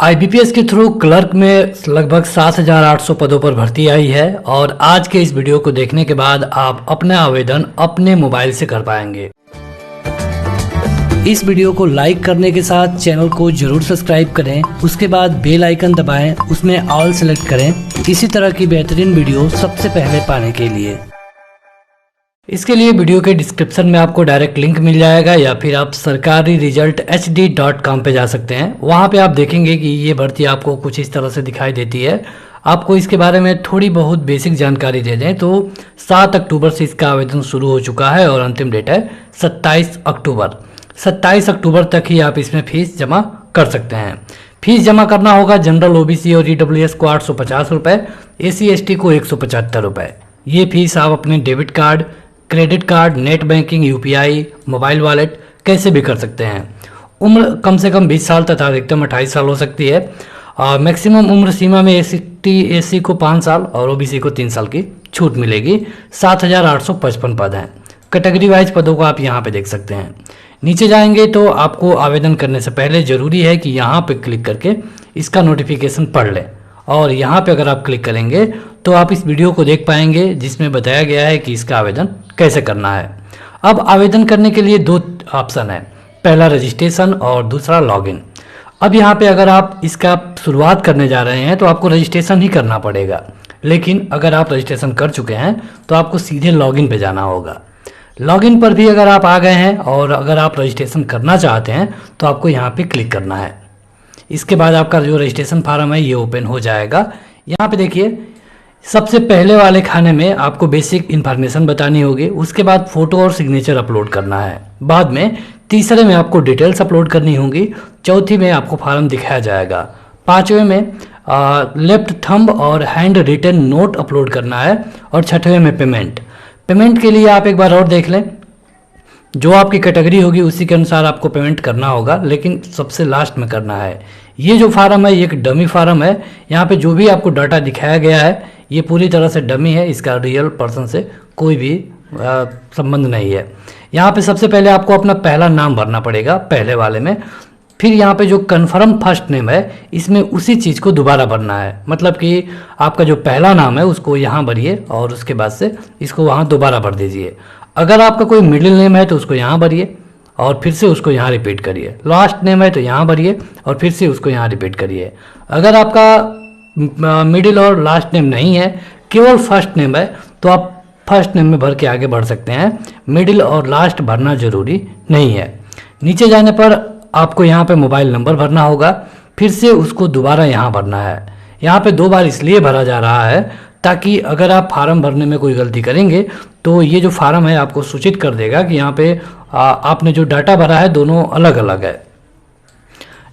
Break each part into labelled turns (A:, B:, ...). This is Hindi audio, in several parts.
A: आईबीपीएस के थ्रू क्लर्क में लगभग 7,800 पदों पर भर्ती आई है और आज के इस वीडियो को देखने के बाद आप अपना आवेदन अपने मोबाइल से कर पाएंगे। इस वीडियो को लाइक करने के साथ चैनल को जरूर सब्सक्राइब करें, उसके बाद बेल आइकन दबाएं, उसमें ऑल सेलेक्ट करें इसी तरह की बेहतरीन वीडियो सबसे पहले पाने के लिए। इसके लिए वीडियो के डिस्क्रिप्शन में आपको डायरेक्ट लिंक मिल जाएगा या फिर आप सरकारी रिजल्ट hd.com पे जा सकते हैं। वहाँ पे आप देखेंगे कि ये भर्ती आपको कुछ इस तरह से दिखाई देती है। आपको इसके बारे में थोड़ी बहुत बेसिक जानकारी दे दें तो 7 अक्टूबर से इसका आवेदन शुरू हो चुका है और अंतिम डेट है 27 अक्टूबर। 27 अक्टूबर तक ही आप इसमें फीस जमा कर सकते हैं। फीस जमा करना होगा जनरल ओबीसी और ईडब्ल्यूएस को 850 रुपये, SC/ST को 175 रुपये। ये फीस आप अपने debit card, credit card, net banking, UPI, mobile wallet कैसे भी कर सकते हैं। उम्र कम से कम 20 साल तथा अधिकतम 28 साल हो सकती है। मैक्सिमम उम्र सीमा में SC को 5 साल और ओबीसी को 3 साल की छूट मिलेगी। 7,855 पद हैं। कैटेगरी वाइज पदों को आप यहाँ पे देख सकते हैं। नीचे जाएंगे तो आपको आवेदन करने से पहले ज़रूरी है कि यहाँ पे क्लिक करके इसका नोटिफिकेशन पढ़ लें और यहाँ पे अगर आप क्लिक करेंगे तो आप इस वीडियो को देख पाएंगे जिसमें बताया गया है कि इसका आवेदन कैसे करना है। अब आवेदन करने के लिए 2 ऑप्शन है, पहला रजिस्ट्रेशन और दूसरा लॉगिन। अब यहाँ पे अगर आप इसका शुरुआत करने जा रहे हैं तो आपको रजिस्ट्रेशन ही करना पड़ेगा, लेकिन अगर आप रजिस्ट्रेशन कर चुके हैं तो आपको सीधे लॉगिन पे जाना होगा। लॉगिन पर भी अगर आप आ गए हैं और अगर आप रजिस्ट्रेशन करना चाहते हैं तो आपको यहाँ पे क्लिक करना है। इसके बाद आपका जो रजिस्ट्रेशन फार्म है ये ओपन हो जाएगा। यहाँ पे देखिए सबसे पहले वाले खाने में आपको बेसिक इन्फॉर्मेशन बतानी होगी, उसके बाद फोटो और सिग्नेचर अपलोड करना है, बाद में तीसरे में आपको डिटेल्स अपलोड करनी होंगी, चौथी में आपको फार्म दिखाया जाएगा, पांचवें में लेफ्ट थंब और हैंड रिटन नोट अपलोड करना है और छठवें में पेमेंट के लिए आप एक बार और देख लें, जो आपकी कैटेगरी होगी उसी के अनुसार आपको पेमेंट करना होगा, लेकिन सबसे लास्ट में करना है। ये जो फार्म है ये एक डमी फार्म है। यहाँ पे जो भी आपको डाटा दिखाया गया है ये पूरी तरह से डमी है, इसका रियल पर्सन से कोई भी संबंध नहीं है। यहाँ पे सबसे पहले आपको अपना पहला नाम भरना पड़ेगा पहले वाले में, फिर यहाँ पे जो कन्फर्म फर्स्ट नेम है इसमें उसी चीज़ को दोबारा भरना है, मतलब कि आपका जो पहला नाम है उसको यहाँ भरिए और उसके बाद से इसको वहाँ दोबारा भर दीजिए। अगर आपका कोई मिडिल नेम है तो उसको यहाँ भरिए और फिर से उसको यहाँ रिपीट करिए। लास्ट नेम है तो यहाँ भरिए और फिर से उसको यहाँ रिपीट करिए। अगर आपका मिडिल और लास्ट नेम नहीं है, केवल फर्स्ट नेम है, तो आप फर्स्ट नेम में भर के आगे बढ़ सकते हैं। मिडिल और लास्ट भरना जरूरी नहीं है। नीचे जाने पर आपको यहाँ पे मोबाइल नंबर भरना होगा, फिर से उसको दोबारा यहाँ भरना है। यहाँ पे 2 बार इसलिए भरा जा रहा है ताकि अगर आप फार्म भरने में कोई गलती करेंगे तो ये जो फार्म है आपको सूचित कर देगा कि यहाँ पे आपने जो डाटा भरा है दोनों अलग अलग है।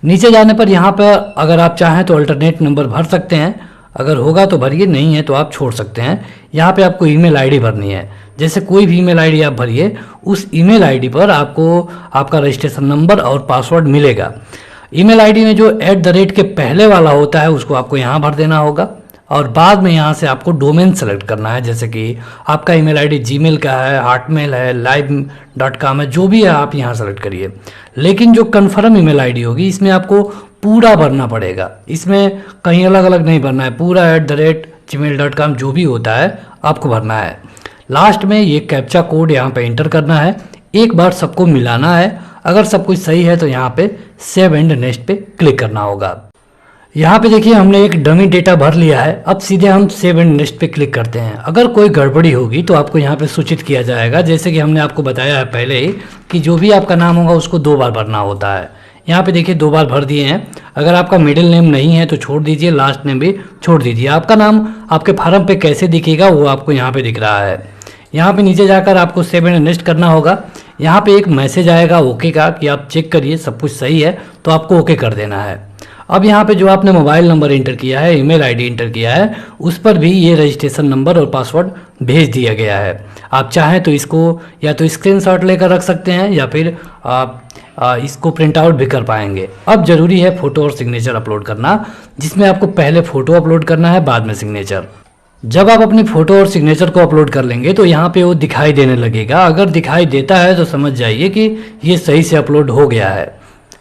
A: नीचे जाने पर यहाँ पर अगर आप चाहें तो अल्टरनेट नंबर भर सकते हैं, अगर होगा तो भरिए, नहीं है तो आप छोड़ सकते हैं। यहाँ पे आपको ईमेल आईडी भरनी है, जैसे कोई भी ईमेल आईडी आप भरिए, उस ईमेल आईडी पर आपको आपका रजिस्ट्रेशन नंबर और पासवर्ड मिलेगा। ईमेल आईडी में जो @ के पहले वाला होता है उसको आपको यहाँ भर देना होगा और बाद में यहाँ से आपको डोमेन सेलेक्ट करना है, जैसे कि आपका ईमेल आईडी जीमेल का है, हॉटमेल है, live.com है, जो भी है आप यहाँ सेलेक्ट करिए। लेकिन जो कन्फर्म ईमेल आईडी होगी इसमें आपको पूरा भरना पड़ेगा, इसमें कहीं अलग अलग नहीं भरना है, पूरा @gmail.com जो भी होता है आपको भरना है। लास्ट में ये कैप्चा कोड यहाँ पे एंटर करना है, एक बार सबको मिलाना है। अगर सब कुछ सही है तो यहाँ पे सेव एंड नेक्स्ट पे क्लिक करना होगा। यहाँ पे देखिए हमने एक डमी डेटा भर लिया है। अब सीधे हम सेव एंड नेक्स्ट पे क्लिक करते हैं। अगर कोई गड़बड़ी होगी तो आपको यहाँ पे सूचित किया जाएगा, जैसे कि हमने आपको बताया है पहले ही कि जो भी आपका नाम होगा उसको 2 बार भरना होता है। यहाँ पे देखिए 2 बार भर दिए हैं। अगर आपका मिडिल नेम नहीं है तो छोड़ दीजिए, लास्ट नेम भी छोड़ दीजिए। आपका नाम आपके फार्म पे कैसे दिखेगा वो आपको यहाँ पे दिख रहा है। यहाँ पे नीचे जाकर आपको सेव एंड नेक्स्ट करना होगा। यहाँ पे एक मैसेज आएगा ओके का कि आप चेक करिए सब कुछ सही है, तो आपको ओके कर देना है। अब यहाँ पे जो आपने मोबाइल नंबर इंटर किया है, ईमेल आईडी इंटर किया है, उस पर भी ये रजिस्ट्रेशन नंबर और पासवर्ड भेज दिया गया है। आप चाहें तो इसको या तो स्क्रीनशॉट लेकर रख सकते हैं या फिर आप इसको प्रिंट आउट भी कर पाएंगे। अब जरूरी है फोटो और सिग्नेचर अपलोड करना, जिसमें आपको पहले फोटो अपलोड करना है, बाद में सिग्नेचर। जब आप अपनी फोटो और सिग्नेचर को अपलोड कर लेंगे तो यहाँ पे वो दिखाई देने लगेगा। अगर दिखाई देता है तो समझ जाइए कि ये सही से अपलोड हो गया है।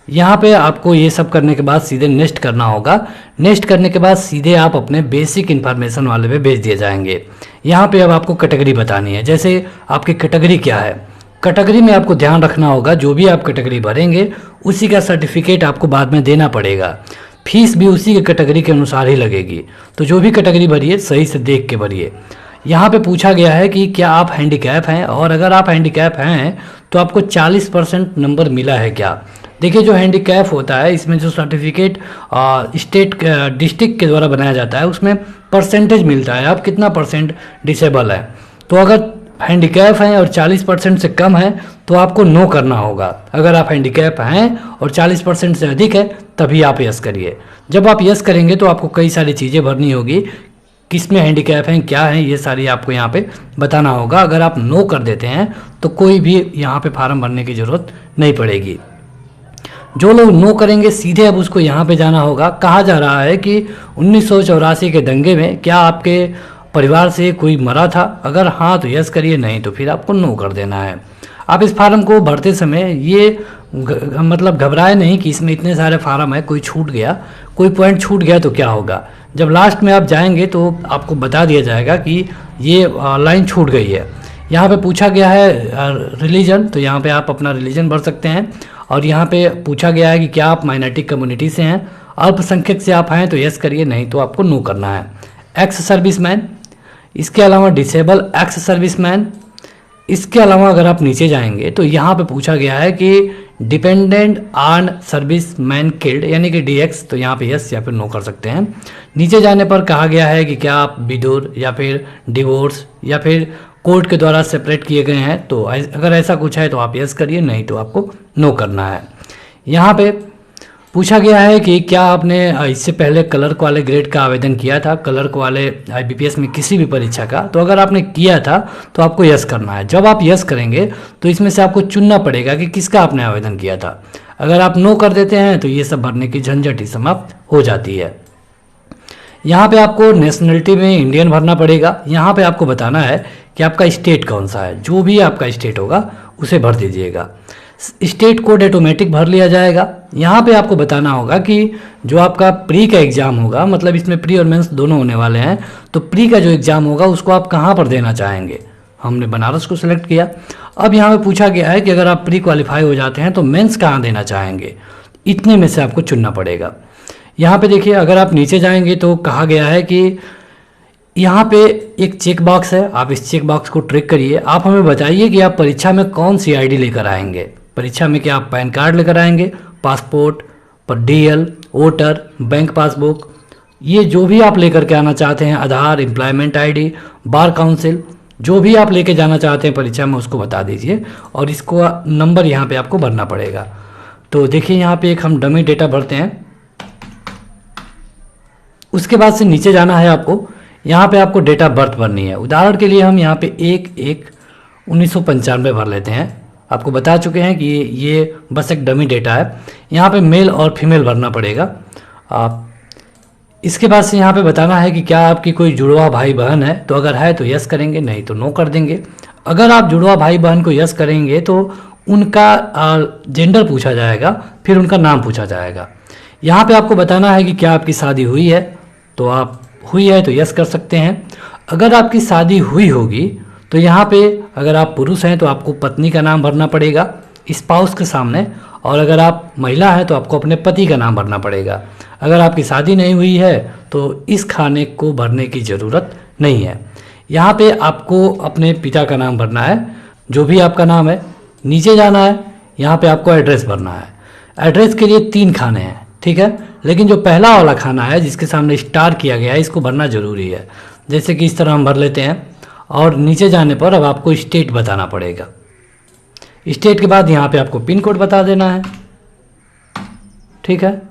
A: यहाँ पे आपको ये सब करने के बाद सीधे नेक्स्ट करना होगा। नेक्स्ट करने के बाद सीधे आप अपने बेसिक इन्फॉर्मेशन वाले पे भेज दिए जाएंगे। यहाँ पे अब आपको कैटेगरी बतानी है, जैसे आपकी कैटेगरी क्या है। कैटेगरी में आपको ध्यान रखना होगा, जो भी आप कैटेगरी भरेंगे उसी का सर्टिफिकेट आपको बाद में देना पड़ेगा। फीस भी उसी के कैटेगरी के अनुसार ही लगेगी। तो जो भी कैटेगरी भरिए सही से देख के भरिए। यहाँ पे पूछा गया है कि क्या आप हैंडीकैप हैं, और अगर आप हैंडीकैप हैं तो आपको 40% नंबर मिला है क्या। देखिए, जो हैंडीकैप होता है इसमें जो सर्टिफिकेट स्टेट डिस्ट्रिक्ट के द्वारा बनाया जाता है उसमें परसेंटेज मिलता है, आप कितना परसेंट डिसेबल है। तो अगर हैंडीकैप हैं और 40% से कम है तो आपको नो करना होगा। अगर आप हैंडीकैप हैं और 40% से अधिक है तभी आप यस करिए। जब आप यस करेंगे तो आपको कई सारी चीज़ें भरनी होगी, किस में हैंडीकैप हैं, क्या है, ये सारी आपको यहाँ पे बताना होगा। अगर आप नो कर देते हैं तो कोई भी यहाँ पे फार्म भरने की ज़रूरत नहीं पड़ेगी। जो लोग नो करेंगे सीधे अब उसको यहाँ पे जाना होगा। कहा जा रहा है कि 1984 के दंगे में क्या आपके परिवार से कोई मरा था, अगर हाँ तो यस करिए, नहीं तो फिर आपको नो कर देना है। आप इस फार्म को भरते समय ये मतलब घबराए नहीं कि इसमें इतने सारे फार्म है, कोई छूट गया, कोई पॉइंट छूट गया तो क्या होगा। जब लास्ट में आप जाएंगे तो आपको बता दिया जाएगा कि ये लाइन छूट गई है। यहाँ पे पूछा गया है रिलीजन, तो यहाँ पे आप अपना रिलीजन भर सकते हैं। और यहाँ पे पूछा गया है कि क्या आप माइनॉरिटी कम्युनिटी से हैं, अल्पसंख्यक से आप हैं तो यस करिए, नहीं तो आपको नो करना है। एक्स सर्विसमैन, इसके अलावा डिसेबल एक्स सर्विसमैन। इसके अलावा अगर आप नीचे जाएंगे तो यहाँ पे पूछा गया है कि dependent on service man killed, यानी कि डीएक्स, तो यहाँ पे यस या फिर नो कर सकते हैं। नीचे जाने पर कहा गया है कि क्या आप विडोर या फिर डिवोर्स या फिर कोर्ट के द्वारा सेपरेट किए गए हैं, तो अगर ऐसा कुछ है तो आप यस करिए, नहीं तो आपको नो करना है। यहाँ पे पूछा गया है कि क्या आपने इससे पहले क्लर्क वाले ग्रेड का आवेदन किया था, क्लर्क वाले आईबीपीएस में किसी भी परीक्षा का। तो अगर आपने किया था तो आपको यस करना है। जब आप यस करेंगे तो इसमें से आपको चुनना पड़ेगा कि किसका आपने आवेदन किया था। अगर आप नो कर देते हैं तो ये सब भरने की झंझट ही समाप्त हो जाती है। यहाँ पे आपको नेशनलिटी में इंडियन भरना पड़ेगा। यहाँ पे आपको बताना है कि आपका स्टेट कौन सा है, जो भी आपका स्टेट होगा उसे भर दीजिएगा। स्टेट कोड ऑटोमेटिक भर लिया जाएगा। यहाँ पे आपको बताना होगा कि जो आपका प्री का एग्ज़ाम होगा, मतलब इसमें प्री और मेंस दोनों होने वाले हैं, तो प्री का जो एग्ज़ाम होगा उसको आप कहाँ पर देना चाहेंगे। हमने बनारस को सिलेक्ट किया। अब यहाँ पे पूछा गया है कि अगर आप प्री क्वालिफाई हो जाते हैं तो मेंस कहाँ देना चाहेंगे। इतने में से आपको चुनना पड़ेगा। यहाँ पे देखिए, अगर आप नीचे जाएंगे तो कहा गया है कि यहाँ पे एक चेक बॉक्स है, आप इस चेक बॉक्स को ट्रिक करिए। आप हमें बताइए कि आप परीक्षा में कौन सी आईडी लेकर आएंगे। परीक्षा में क्या आप पैन कार्ड लेकर आएंगे, पासपोर्ट पर डीएल, वोटर, बैंक पासबुक, ये जो भी आप लेकर के आना चाहते हैं, आधार, एम्प्लॉयमेंट आईडी, बार काउंसिल, जो भी आप लेके जाना चाहते हैं परीक्षा में उसको बता दीजिए और इसको नंबर यहाँ पे आपको भरना पड़ेगा। तो देखिए, यहाँ पे एक हम डमी डेटा भरते हैं। उसके बाद से नीचे जाना है आपको। यहाँ पे आपको डेट ऑफ बर्थ भरनी है। उदाहरण के लिए हम यहाँ पे 1/1/1995 भर लेते हैं। आपको बता चुके हैं कि ये बस एक डमी डेटा है। यहाँ पे मेल और फीमेल भरना पड़ेगा। आप इसके बाद से यहाँ पे बताना है कि क्या आपकी कोई जुड़वा भाई बहन है, तो अगर है तो यस करेंगे, नहीं तो नो कर देंगे। अगर आप जुड़वा भाई बहन को यस करेंगे तो उनका जेंडर पूछा जाएगा, फिर उनका नाम पूछा जाएगा। यहाँ पे आपको बताना है कि क्या आपकी शादी हुई है, तो आप हुई है तो यस कर सकते हैं। अगर आपकी शादी हुई होगी तो यहाँ पे अगर आप पुरुष हैं तो आपको पत्नी का नाम भरना पड़ेगा स्पाउस के सामने, और अगर आप महिला हैं तो आपको अपने पति का नाम भरना पड़ेगा। अगर आपकी शादी नहीं हुई है तो इस खाने को भरने की ज़रूरत नहीं है। यहाँ पे आपको अपने पिता का नाम भरना है, जो भी आपका नाम है। नीचे जाना है, यहाँ पे आपको एड्रेस भरना है। एड्रेस के लिए 3 खाने हैं, ठीक है, लेकिन जो पहला वाला खाना है जिसके सामने स्टार किया गया है इसको भरना ज़रूरी है। जैसे कि इस तरह हम भर लेते हैं और नीचे जाने पर अब आपको स्टेट बताना पड़ेगा। स्टेट के बाद यहाँ पे आपको पिन कोड बता देना है, ठीक है।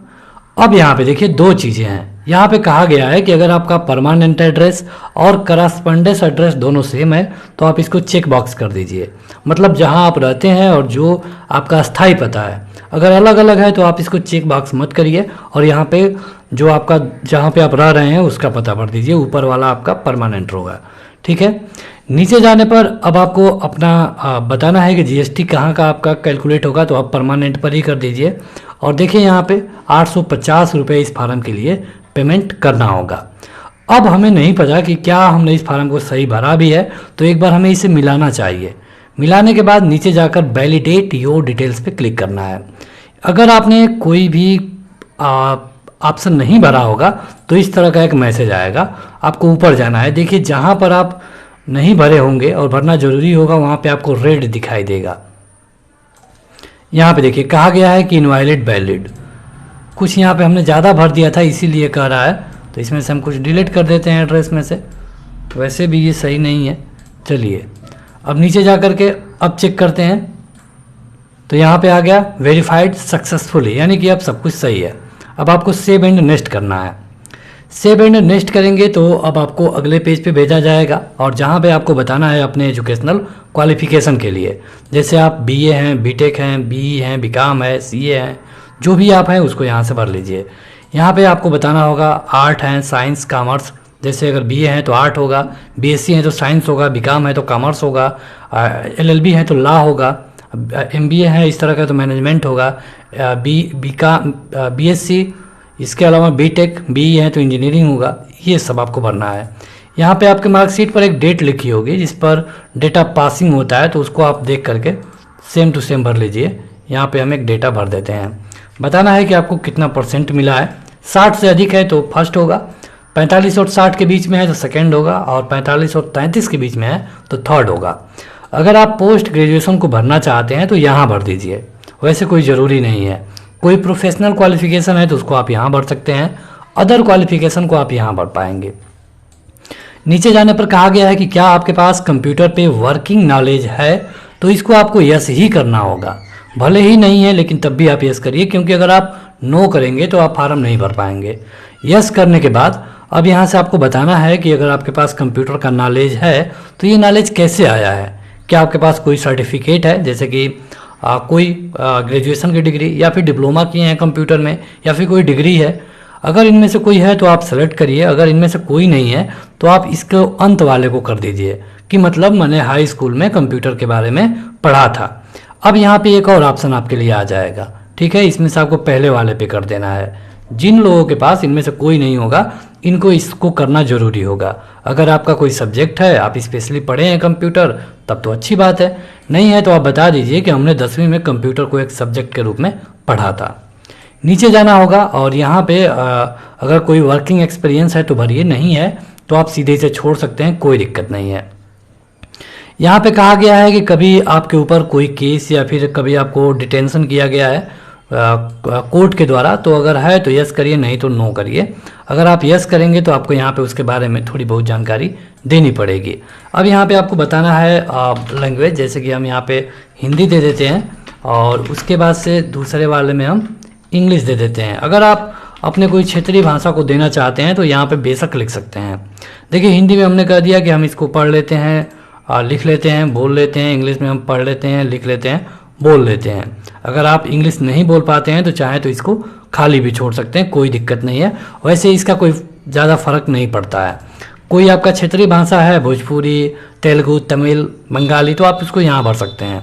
A: अब यहाँ पे देखिए 2 चीज़ें हैं। यहाँ पे कहा गया है कि अगर आपका परमानेंट एड्रेस और करस्पॉन्डेंस एड्रेस दोनों सेम है तो आप इसको चेक बॉक्स कर दीजिए। मतलब जहाँ आप रहते हैं और जो आपका स्थायी पता है, अगर अलग अलग है तो आप इसको चेक बॉक्स मत करिए और यहाँ पे जो आपका जहाँ पे आप रह रहे हैं उसका पता भर दीजिए। ऊपर वाला आपका परमानेंट होगा, ठीक है। नीचे जाने पर अब आपको अपना बताना है कि जीएसटी कहाँ का आपका कैलकुलेट होगा, तो आप परमानेंट पर ही कर दीजिए। और देखिए यहाँ पे 850 रुपये इस फार्म के लिए पेमेंट करना होगा। अब हमें नहीं पता कि क्या हमने इस फार्म को सही भरा भी है, तो एक बार हमें इसे मिलाना चाहिए। मिलाने के बाद नीचे जाकर वैलिडेट योर डिटेल्स पे क्लिक करना है। अगर आपने कोई भी ऑप्शन नहीं भरा होगा तो इस तरह का एक मैसेज आएगा, आपको ऊपर जाना है। देखिए जहाँ पर आप नहीं भरे होंगे और भरना जरूरी होगा वहाँ पे आपको रेड दिखाई देगा। यहाँ पे देखिए कहा गया है कि इनवैलिड वैलिड, कुछ यहाँ पे हमने ज़्यादा भर दिया था इसीलिए कह रहा है, तो इसमें से हम कुछ डिलीट कर देते हैं एड्रेस में से। वैसे भी ये सही नहीं है। चलिए अब नीचे जा कर के अब चेक करते हैं, तो यहाँ पे आ गया वेरीफाइड सक्सेसफुली, यानी कि अब सब कुछ सही है। अब आपको सेव एंड नेक्स्ट करना है। सेव एंड नेक्स्ट करेंगे तो अब आपको अगले पेज पे भेजा जाएगा, और जहाँ पे आपको बताना है अपने एजुकेशनल क्वालिफिकेशन के लिए, जैसे आप बीए हैं, बीटेक हैं, बीई हैं, बीकॉम है, सीए हैं, जो भी आप हैं उसको यहाँ से भर लीजिए। यहाँ पे आपको बताना होगा आर्ट हैं, साइंस, कॉमर्स, जैसे अगर बीए हैं तो आर्ट होगा, बीएससी है तो साइंस होगा, बीकॉम है तो कॉमर्स होगा, एलएलबी है तो लॉ होगा, एमबीए है इस तरह का तो मैनेजमेंट होगा, बीएससी, इसके अलावा बीटेक, बीई है तो इंजीनियरिंग होगा। ये सब आपको भरना है। यहाँ पे आपके मार्कशीट पर एक डेट लिखी होगी जिस पर डेट ऑफ पासिंग होता है, तो उसको आप देख करके सेम टू सेम भर लीजिए। यहाँ पे हम एक डेटा भर देते हैं। बताना है कि आपको कितना % मिला है। 60 से अधिक है तो फर्स्ट होगा, 45 और 60 के बीच में है तो सेकंड होगा, और 45 और 33 के बीच में है तो थर्ड होगा। अगर आप पोस्ट ग्रेजुएशन को भरना चाहते हैं तो यहाँ भर दीजिए, वैसे कोई ज़रूरी नहीं है। कोई प्रोफेशनल क्वालिफिकेशन है तो उसको आप यहाँ भर सकते हैं, अदर क्वालिफिकेशन को आप यहाँ भर पाएंगे। नीचे जाने पर कहा गया है कि क्या आपके पास कंप्यूटर पे वर्किंग नॉलेज है, तो इसको आपको यस ही करना होगा। भले ही नहीं है लेकिन तब भी आप यस करिए, क्योंकि अगर आप नो करेंगे तो आप फार्म नहीं भर पाएंगे। यस करने के बाद अब यहाँ से आपको बताना है कि अगर आपके पास कंप्यूटर का नॉलेज है तो ये नॉलेज कैसे आया है। क्या आपके पास कोई सर्टिफिकेट है, जैसे कि कोई ग्रेजुएशन की डिग्री या फिर डिप्लोमा किए हैं कंप्यूटर में, या फिर कोई डिग्री है। अगर इनमें से कोई है तो आप सेलेक्ट करिए, अगर इनमें से कोई नहीं है तो आप इसको अंत वाले को कर दीजिए कि मतलब मैंने हाई स्कूल में कंप्यूटर के बारे में पढ़ा था। अब यहाँ पे एक और ऑप्शन आपके लिए आ जाएगा, ठीक है, इसमें से आपको पहले वाले पे कर देना है। जिन लोगों के पास इनमें से कोई नहीं होगा इनको इसको करना जरूरी होगा। अगर आपका कोई सब्जेक्ट है, आप स्पेशली पढ़े हैं कंप्यूटर, तब तो अच्छी बात है, नहीं है तो आप बता दीजिए कि हमने 10वीं में कंप्यूटर को एक सब्जेक्ट के रूप में पढ़ा था। नीचे जाना होगा और यहाँ पे अगर कोई वर्किंग एक्सपीरियंस है तो भरिए, नहीं है तो आप सीधे से छोड़ सकते हैं, कोई दिक्कत नहीं है। यहाँ पे कहा गया है कि कभी आपके ऊपर कोई केस या फिर कभी आपको डिटेंशन किया गया है कोर्ट के द्वारा, तो अगर है तो यस करिए, नहीं तो नो करिए। अगर आप यस करेंगे तो आपको यहाँ पे उसके बारे में थोड़ी बहुत जानकारी देनी पड़ेगी। अब यहाँ पे आपको बताना है लैंग्वेज, जैसे कि हम यहाँ पे हिंदी दे देते हैं और उसके बाद से दूसरे वाले में हम इंग्लिश दे देते हैं। अगर आप अपने कोई क्षेत्रीय भाषा को देना चाहते हैं तो यहाँ पे बेशक लिख सकते हैं। देखिए हिंदी में हमने कह दिया कि हम इसको पढ़ लेते हैं, लिख लेते हैं, बोल लेते हैं। इंग्लिश में हम पढ़ लेते हैं, लिख लेते हैं, बोल लेते हैं। अगर आप इंग्लिश नहीं बोल पाते हैं तो चाहे तो इसको खाली भी छोड़ सकते हैं, कोई दिक्कत नहीं है। वैसे इसका कोई ज़्यादा फर्क नहीं पड़ता है। कोई आपका क्षेत्रीय भाषा है, भोजपुरी, तेलुगु, तमिल, बंगाली, तो आप इसको यहाँ भर सकते हैं,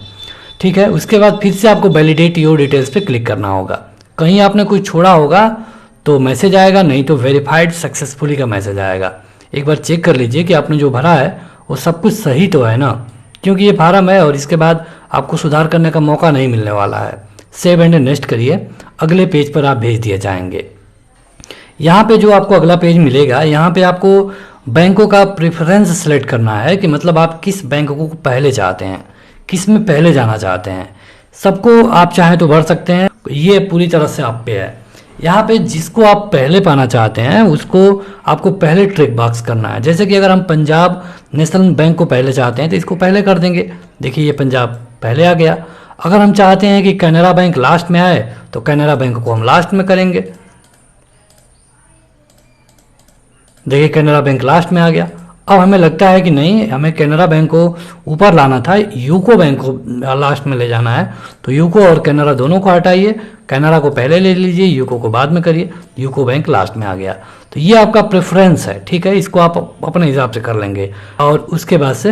A: ठीक है। उसके बाद फिर से आपको वैलिडेट योर डिटेल्स पे क्लिक करना होगा। कहीं आपने कोई छोड़ा होगा तो मैसेज आएगा, नहीं तो वेरीफाइड सक्सेसफुली का मैसेज आएगा। एक बार चेक कर लीजिए कि आपने जो भरा है वो सब कुछ सही तो है ना, क्योंकि ये फार्म है और इसके बाद आपको सुधार करने का मौका नहीं मिलने वाला है। सेव एंड नेक्स्ट करिए, अगले पेज पर आप भेज दिए जाएंगे। यहाँ पे जो आपको अगला पेज मिलेगा, यहाँ पे आपको बैंकों का प्रेफरेंस सेलेक्ट करना है कि मतलब आप किस बैंक को पहले चाहते हैं, किस में पहले जाना चाहते हैं। सबको आप चाहें तो भर सकते हैं, ये पूरी तरह से आप पे है। यहाँ पे जिसको आप पहले पाना चाहते हैं उसको आपको पहले ट्रिक बॉक्स करना है। जैसे कि अगर हम पंजाब नेशनल बैंक को पहले चाहते हैं तो इसको पहले कर देंगे। देखिए ये पंजाब पहले आ गया। अगर हम चाहते हैं कि कैनरा बैंक लास्ट में आए तो कैनरा बैंक को हम लास्ट में करेंगे। देखिए कैनरा बैंक लास्ट में आ गया। अब हमें लगता है कि नहीं, हमें कैनरा बैंक को ऊपर लाना था, यूको बैंक को लास्ट में ले जाना है, तो यूको और कैनरा दोनों को हटाइए। कैनरा को पहले ले लीजिए, यूको को बाद में करिए। यूको बैंक लास्ट में आ गया। तो ये आपका प्रेफरेंस है, ठीक है, इसको आप अपने हिसाब से कर लेंगे और उसके बाद से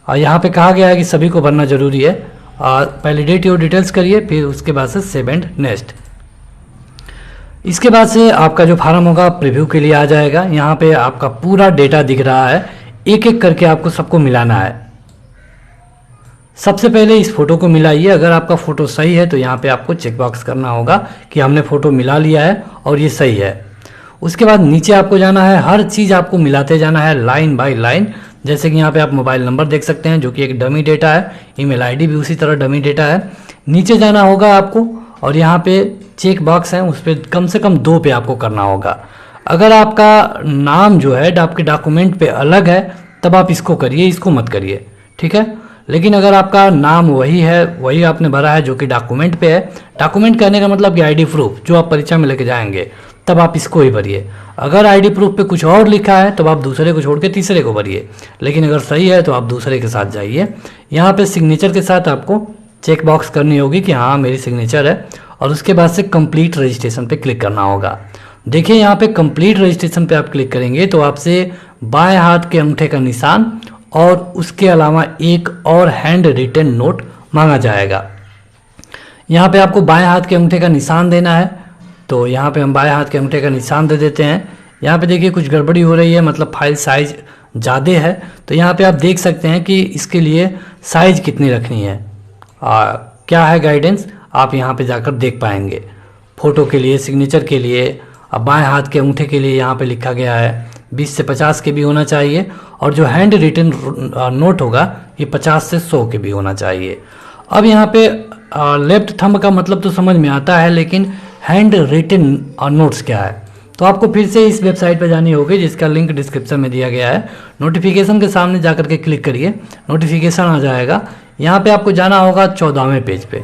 A: और यहाँ पे कहा गया है कि सभी को भरना जरूरी है। पहले डेट योर डिटेल्स करिए, फिर उसके बाद से सेव एंड नेक्स्ट। इसके बाद से आपका जो फार्म होगा प्रीव्यू के लिए आ जाएगा। यहाँ पे आपका पूरा डेटा दिख रहा है, एक एक करके आपको सबको मिलाना है। सबसे पहले इस फोटो को मिलाइए। अगर आपका फोटो सही है तो यहाँ पे आपको चेकबॉक्स करना होगा कि हमने फोटो मिला लिया है और ये सही है। उसके बाद नीचे आपको जाना है, हर चीज़ आपको मिलाते जाना है लाइन बाय लाइन। जैसे कि यहाँ पे आप मोबाइल नंबर देख सकते हैं जो कि एक डमी डेटा है, ईमेल आईडी भी उसी तरह डमी डेटा है। नीचे जाना होगा आपको और यहाँ पे चेक बॉक्स है, उस पर कम से कम 2 पे आपको करना होगा। अगर आपका नाम जो है आपके डॉक्यूमेंट पे अलग है तब आप इसको करिए, इसको मत करिए, ठीक है। लेकिन अगर आपका नाम वही है, वही आपने भरा है जो कि डॉक्यूमेंट पे है, डॉक्यूमेंट कहने का मतलब कि आईडी प्रूफ जो आप परीक्षा में लेके जाएंगे, तब आप इसको ही भरिए। अगर आईडी प्रूफ पे कुछ और लिखा है तब आप दूसरे को छोड़ के तीसरे को भरिए, लेकिन अगर सही है तो आप दूसरे के साथ जाइए। यहाँ पे सिग्नेचर के साथ आपको चेक बॉक्स करनी होगी कि हाँ मेरी सिग्नेचर है, और उसके बाद से कंप्लीट रजिस्ट्रेशन पे क्लिक करना होगा। देखिए यहाँ पे कंप्लीट रजिस्ट्रेशन पे आप क्लिक करेंगे तो आपसे बाएं हाथ के अंगूठे का निशान और उसके अलावा एक और हैंड रिटन नोट मांगा जाएगा। यहाँ पे आपको बाएं हाथ के अंगूठे का निशान देना है, तो यहाँ पे हम बाएं हाथ के अंगूठे का निशान दे देते हैं। यहाँ पे देखिए कुछ गड़बड़ी हो रही है, मतलब फाइल साइज ज़्यादा है, तो यहाँ पे आप देख सकते हैं कि इसके लिए साइज कितनी रखनी है, क्या है गाइडेंस, आप यहाँ पे जाकर देख पाएंगे। फ़ोटो के लिए, सिग्नेचर के लिए, अब बाएं हाथ के अंगूठे के लिए यहाँ पे लिखा गया है 20 से 50 के भी होना चाहिए, और जो हैंड रिटन नोट होगा ये 50 से 100 के भी होना चाहिए। अब यहाँ पे लेफ्ट थंब का मतलब तो समझ में आता है, लेकिन हैंड रिटन नोट्स क्या है, तो आपको फिर से इस वेबसाइट पर जानी होगी जिसका लिंक डिस्क्रिप्शन में दिया गया है। नोटिफिकेशन के सामने जाकर के क्लिक करिए, नोटिफिकेशन आ जाएगा। यहाँ पे आपको जाना होगा 14वें पेज पे,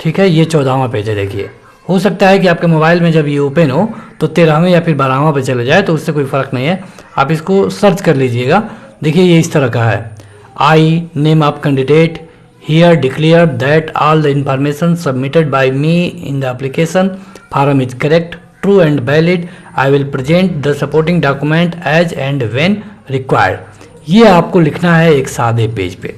A: ठीक है, ये 14वां पेज है। देखिए हो सकता है कि आपके मोबाइल में जब ये ओपन हो तो 13वें या फिर 12वां पे चले जाए, तो उससे कोई फ़र्क नहीं है, आप इसको सर्च कर लीजिएगा। देखिए ये इस तरह का है, I name of candidate here declare that all the information submitted by me in the application form is correct, true and valid, I will present the supporting document as and when required. ये आपको लिखना है एक सादे पेज पे,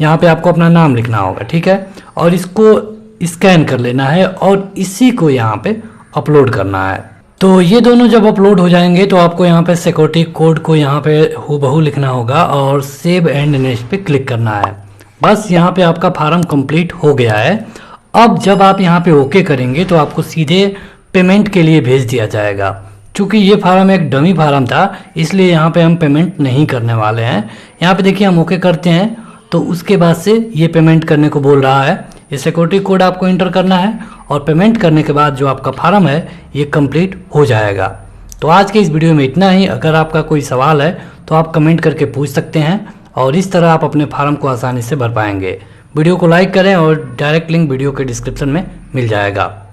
A: यहाँ पे आपको अपना नाम लिखना होगा, ठीक है, और इसको स्कैन कर लेना है और इसी को यहाँ पे अपलोड करना है। तो ये दोनों जब अपलोड हो जाएंगे तो आपको यहाँ पे सिक्योरिटी कोड को यहाँ पे हूबहू लिखना होगा और सेव एंड नेक्स्ट पे क्लिक करना है। बस यहाँ पे आपका फार्म कंप्लीट हो गया है। अब जब आप यहाँ पे ओके करेंगे तो आपको सीधे पेमेंट के लिए भेज दिया जाएगा। चूँकि ये फार्म एक डमी फार्म था इसलिए यहाँ पे हम पेमेंट नहीं करने वाले हैं। यहाँ पे देखिए हम ओके करते हैं तो उसके बाद से ये पेमेंट करने को बोल रहा है। ये सिक्योरिटी कोड आपको इंटर करना है और पेमेंट करने के बाद जो आपका फार्म है ये कंप्लीट हो जाएगा। तो आज के इस वीडियो में इतना ही। अगर आपका कोई सवाल है तो आप कमेंट करके पूछ सकते हैं और इस तरह आप अपने फार्म को आसानी से भर पाएंगे। वीडियो को लाइक करें और डायरेक्ट लिंक वीडियो के डिस्क्रिप्शन में मिल जाएगा।